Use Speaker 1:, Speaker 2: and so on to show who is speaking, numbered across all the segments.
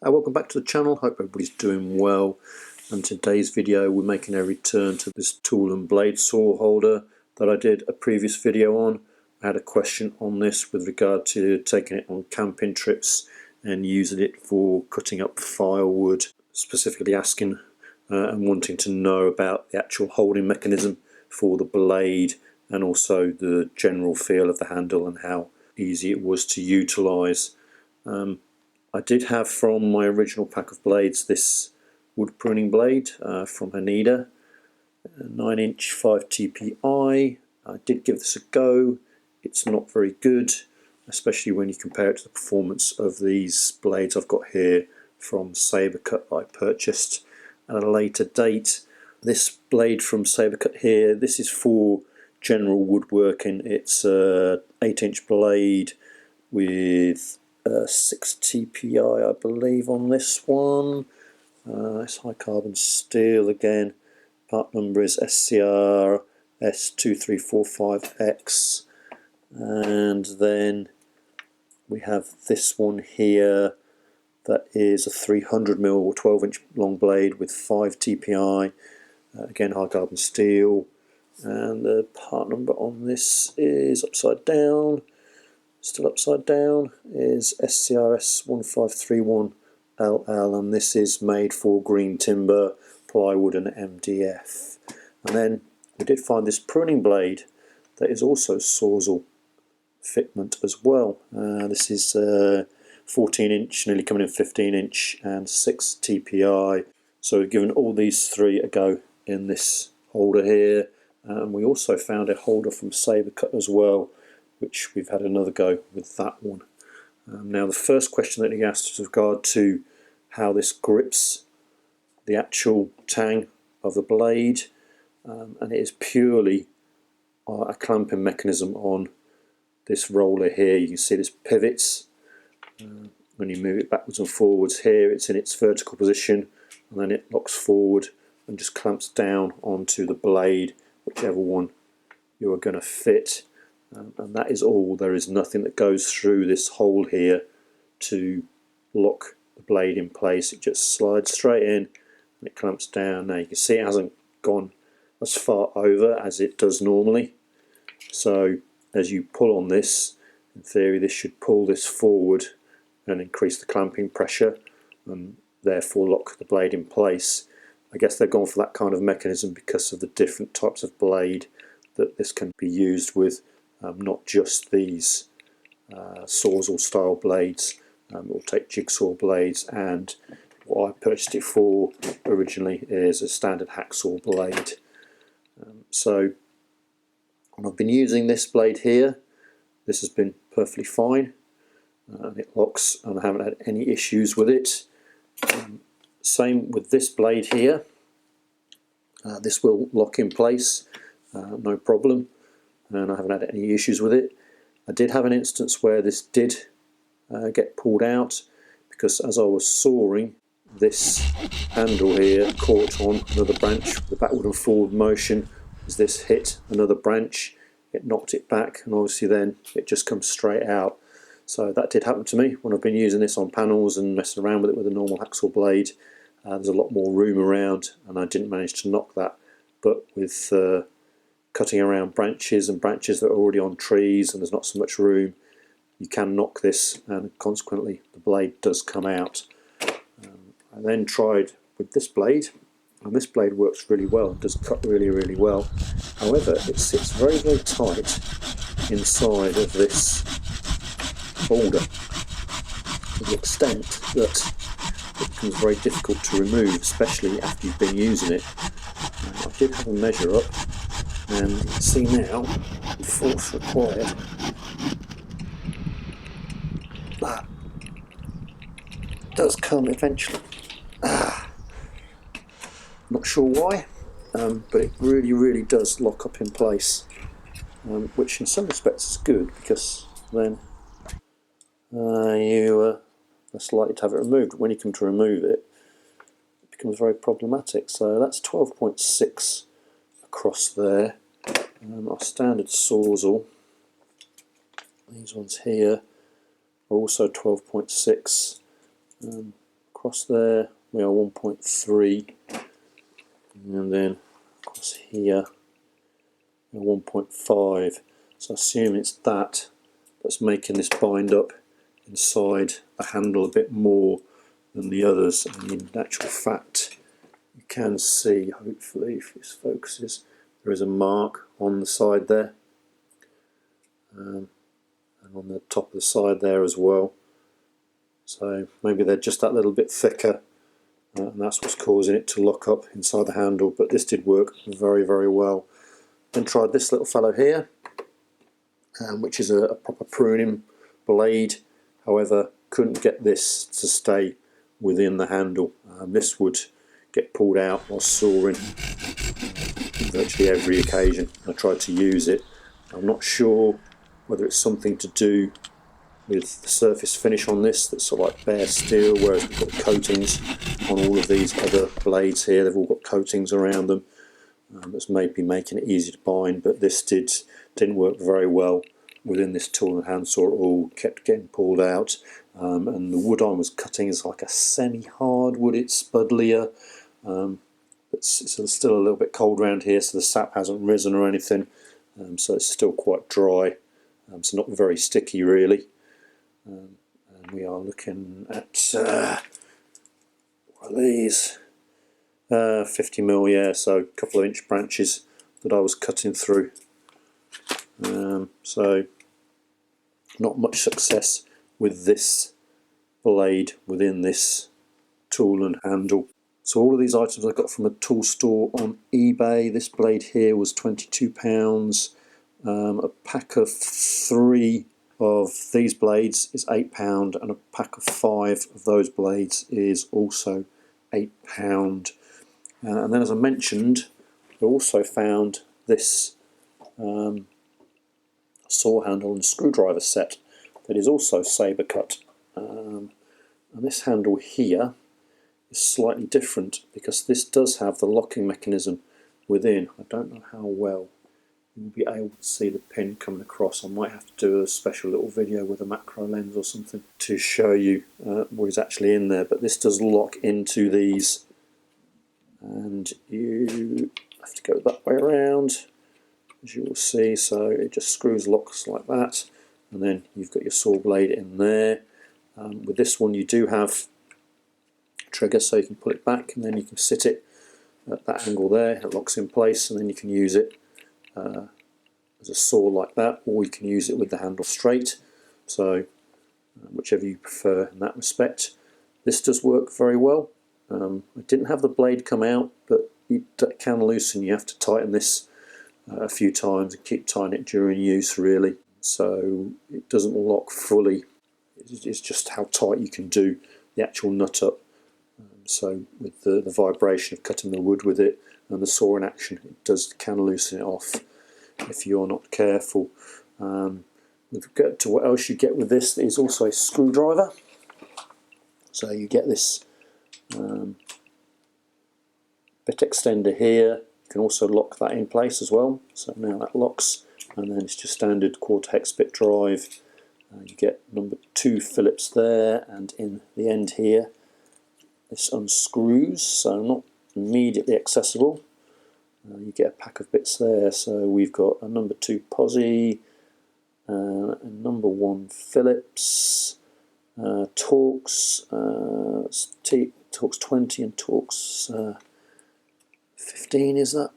Speaker 1: Welcome back to the channel. Hope everybody's doing well. And today's video we're making a return to this Toolan blade saw holder that I did a previous video on. I had a question on this with regard to taking it on camping trips and using it for cutting up firewood, specifically asking and wanting to know about the actual holding mechanism for the blade and also the general feel of the handle and how easy it was to utilise. I did have from my original pack of blades this wood pruning blade from Haneda, 9-inch 5 TPI. I did give this a go. It's not very good, especially when you compare it to the performance of these blades I've got here from Saber Cut that I purchased at a later date. This blade from Saber Cut here, this is for general woodworking. It's a 8-inch blade with 6 TPI I believe on this one. It's high carbon steel again. Part number is SCR S2345X, and then we have this one here that is a 300mm or 12-inch long blade with 5 TPI, again high carbon steel, and the part number on this is upside down. Still upside down is SCRS 1531LL, and this is made for green timber, plywood and MDF. And then we did find this pruning blade that is also Sawzall fitment as well. This is 14-inch, nearly coming in 15-inch, and 6 TPI. So we've given all these three a go in this holder here, and we also found a holder from Saber Cut as well, which we've had another go with that one. Now the first question that he asked was with regard to how this grips the actual tang of the blade, and it is purely a clamping mechanism on this roller here. You can see this pivots when you move it backwards and forwards. Here it's in its vertical position, and then it locks forward and just clamps down onto the blade, whichever one you are going to fit. And that is all. There is nothing that goes through this hole here to lock the blade in place. It just slides straight in and it clamps down. Now you can see it hasn't gone as far over as it does normally. So as you pull on this, in theory this should pull this forward and increase the clamping pressure and therefore lock the blade in place. I guess they've gone for that kind of mechanism because of the different types of blade that this can be used with. Not just these Sawzall style blades. We'll take jigsaw blades, and what I purchased it for originally is a standard hacksaw blade. So when I've been using this blade here, this has been perfectly fine, and it locks, and I haven't had any issues with it. Same with this blade here. This will lock in place, no problem, and I haven't had any issues with it. I did have an instance where this did get pulled out, because as I was sawing, this handle here caught on another branch. The backward and forward motion, as this hit another branch, it knocked it back, and obviously then it just comes straight out. So that did happen to me when I've been using this on panels and messing around with it with a normal hacksaw blade. There's a lot more room around, and I didn't manage to knock that. But with cutting around branches and branches that are already on trees and there's not so much room, you can knock this, and consequently the blade does come out. I then tried with this blade, and this blade works really well and does cut really well. However, it sits very tight inside of this holder to the extent that it becomes very difficult to remove, especially after you've been using it. I did have a measure up, and you can see now the force required. That does come eventually. Not sure why, but it really does lock up in place, which in some respects is good, because then you are less likely to have it removed. When you come to remove it, it becomes very problematic. So that's 12.6 across there. Our standard Sawzall, these ones here, are also 12.6 across there we are 1.3, and then across here we're 1.5. So I assume it's that's making this bind up inside the handle a bit more than the others. And in actual fact, you can see, hopefully if this focuses, there is a mark on the side there, and on the top of the side there as well. So maybe they're just that little bit thicker, and that's what's causing it to lock up inside the handle. But this did work very, very well. Then tried this little fellow here, which is a proper pruning blade. However, couldn't get this to stay within the handle. This would get pulled out while sawing virtually every occasion I tried to use it. I'm not sure whether it's something to do with the surface finish on this that's sort of like bare steel, whereas we've got coatings on all of these other blades here. They've all got coatings around them. That's maybe making it easy to bind, but this didn't work very well within this Toolan Handsaw at all. Kept getting pulled out, and the wood I was cutting is like a semi-hard wood. It's spudlier. It's still a little bit cold around here, so the sap hasn't risen or anything, so it's still quite dry, so not very sticky really. And we are looking at what are these? 50mm, yeah, so a couple of inch branches that I was cutting through. So not much success with this blade within this Toolan handle. So all of these items I got from a tool store on eBay. This blade here was £22. A pack of 3 of these blades is £8, and a pack of 5 of those blades is also £8. And then, as I mentioned, I also found this saw handle and screwdriver set that is also Saber Cut. And this handle here is slightly different because this does have the locking mechanism within. I don't know how well you'll be able to see the pin coming across. I might have to do a special little video with a macro lens or something to show you what is actually in there. But this does lock into these, and you have to go that way around, as you will see. So it just screws locks like that, and then you've got your saw blade in there. With this one you do have a trigger, so you can pull it back and then you can sit it at that angle there. It locks in place, and then you can use it as a saw like that, or you can use it with the handle straight. So whichever you prefer in that respect. This does work very well. I didn't have the blade come out, but it can loosen. You have to tighten this a few times and keep tightening it during use really, so it doesn't lock fully. It's just how tight you can do the actual nut up. So with the vibration of cutting the wood with it and the saw in action, it can loosen it off if you're not careful. With regard to what else you get with this, there's also a screwdriver. So you get this bit extender here. You can also lock that in place as well. So now that locks, and then it's just standard quarter hex bit drive. You get number 2 Phillips there, and in the end here this unscrews, so not immediately accessible. You get a pack of bits there, so we've got a number 2 Posi, a number 1 Phillips, Torx, Torx 20 and Torx 15 is that.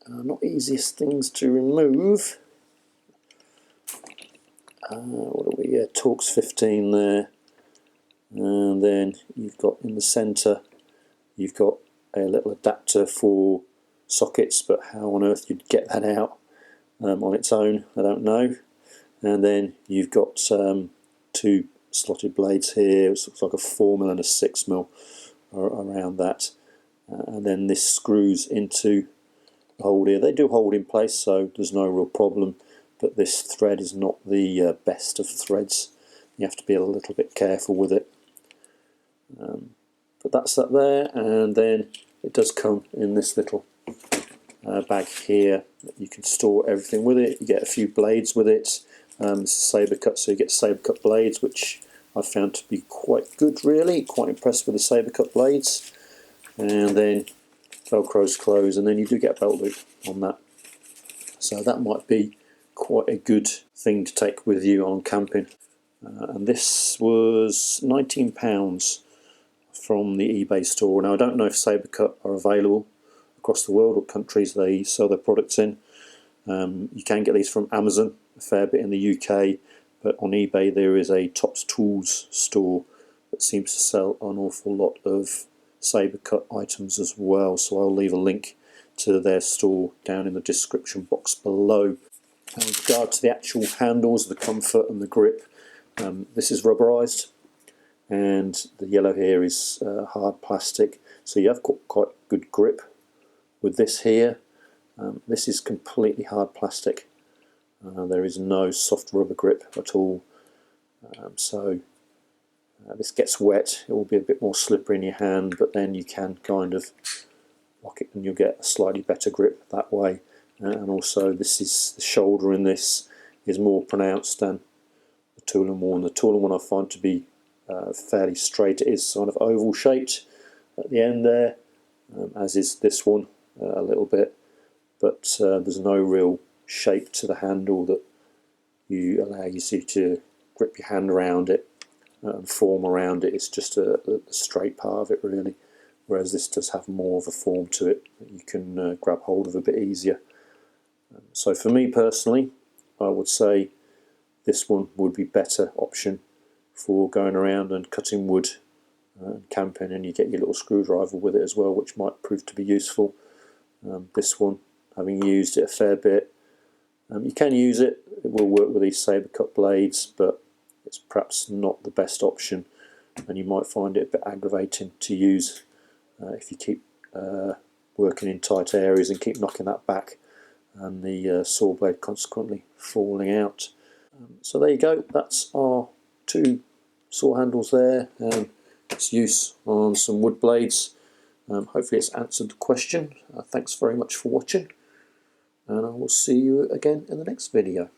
Speaker 1: Not easiest things to remove. What are we? Yeah, Torx 15 there, and then you've got in the centre you've got a little adapter for sockets, but how on earth you'd get that out on its own, I don't know. And then you've got 2 slotted blades here. It looks like a 4mm and a 6mm around that, and then this screws into the hole here. They do hold in place, so there's no real problem. But this thread is not the best of threads. You have to be a little bit careful with it. But that's that there, and then it does come in this little bag here. You can store everything with it. You get a few blades with it. It's a Saber Cut, so you get Saber Cut blades, which I found to be quite good really, quite impressed with the Saber Cut blades. And then Velcro's closed, and then you do get a belt loop on that. So that might be quite a good thing to take with you on camping. And this was £19 from the eBay store. Now I don't know if Saber Cut are available across the world or countries they sell their products in. You can get these from Amazon a fair bit in the UK, but on eBay there is a Tops Tools store that seems to sell an awful lot of Saber Cut items as well, so I'll leave a link to their store down in the description box below. And with regard to the actual handles, the comfort and the grip, this is rubberized, and the yellow here is hard plastic, so you have got quite good grip with this here. This is completely hard plastic. There is no soft rubber grip at all. This gets wet, it will be a bit more slippery in your hand, but then you can kind of lock it and you'll get a slightly better grip that way. And also this is the shoulder in this is more pronounced than the Toolan one. The Toolan one I find to be fairly straight. It is sort of oval shaped at the end there, as is this one a little bit, but there's no real shape to the handle that you allow you to grip your hand around it and form around it. It's just a straight part of it really, whereas this does have more of a form to it that you can grab hold of a bit easier. So for me personally, I would say this one would be better option for going around and cutting wood and camping, and you get your little screwdriver with it as well, which might prove to be useful. This one, having used it a fair bit, you can use it, it will work with these Saber Cut blades, but it's perhaps not the best option, and you might find it a bit aggravating to use if you keep working in tight areas and keep knocking that back, and the saw blade consequently falling out. So there you go, that's our two saw handles there, and its use on some wood blades. Hopefully it's answered the question. Thanks very much for watching, and I will see you again in the next video.